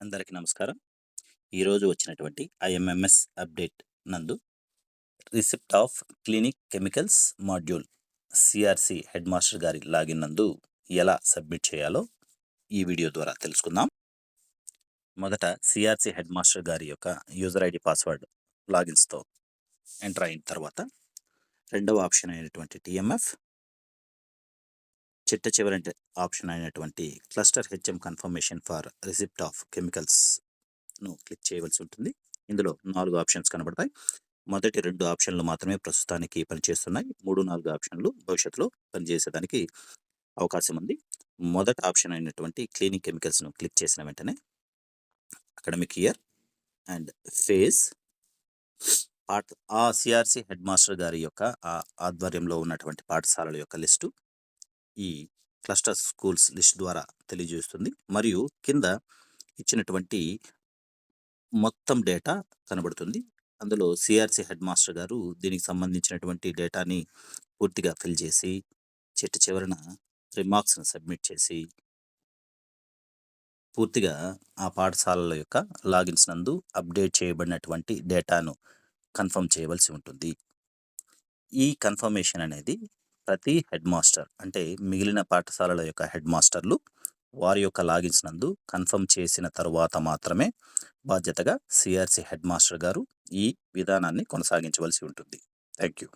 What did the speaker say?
అందరికీ నమస్కారం. ఈరోజు వచ్చినటువంటి ఐఎంఎంఎస్ అప్డేట్ నందు receipt of clinic chemicals module CRC head master గారి లాగిన్ నందు ఎలా సబ్మిట్ చేయాలో ఈ వీడియో ద్వారా తెలుసుకుందాం. మొదట సిఆర్సి హెడ్ మాస్టర్ గారి యొక్క యూజర్ ఐడి పాస్వర్డ్ లాగిన్స్తో ఎంటర్ అయిన తర్వాత రెండవ ఆప్షన్ అయినటువంటి టిఎంఎఫ్, చిట్ట చివరి ఆప్షన్ అయినటువంటి cluster HM confirmation for receipt of కెమికల్స్ను క్లిక్ చేయవలసి ఉంటుంది. ఇందులో 4 ఆప్షన్స్ కనబడతాయి. మొదటి 2 ఆప్షన్లు మాత్రమే ప్రస్తుతానికి పనిచేస్తున్నాయి. 3, 4 ఆప్షన్లు భవిష్యత్తులో పనిచేసేదానికి అవకాశం ఉంది. మొదటి ఆప్షన్ అయినటువంటి క్లీనింగ్ కెమికల్స్ను క్లిక్ చేసిన వెంటనే అకాడమిక్ ఇయర్ అండ్ ఫేజ్ ఆ సిఆర్సి హెడ్ మాస్టర్ గారి యొక్క ఆధ్వర్యంలో ఉన్నటువంటి పాఠశాలల యొక్క లిస్టు ఈ క్లస్టర్ స్కూల్స్ లిస్ట్ ద్వారా తెలియజేస్తుంది. మరియు కింద ఇచ్చినటువంటి మొత్తం డేటా కనబడుతుంది. అందులో సిఆర్సి హెడ్ మాస్టర్ గారు దీనికి సంబంధించినటువంటి డేటాని పూర్తిగా ఫిల్ చేసి చిట్ట చివరన రిమార్క్స్ని సబ్మిట్ చేసి పూర్తిగా ఆ పాఠశాలల యొక్క లాగిన్స్ నందు అప్డేట్ చేయబడినటువంటి డేటాను కన్ఫర్మ్ చేయవలసి ఉంటుంది. ఈ కన్ఫర్మేషన్ అనేది ప్రతి హెడ్ మాస్టర్, అంటే మిగిలిన పాఠశాలల యొక్క హెడ్ మాస్టర్లు వారి యొక్క లాగిన్స్ నందు కన్ఫర్మ్ చేసిన తరువాత మాత్రమే బాధ్యతగా సిఆర్సి హెడ్ మాస్టర్ గారు ఈ విధానాన్ని కొనసాగించవలసి ఉంటుంది. Thank you.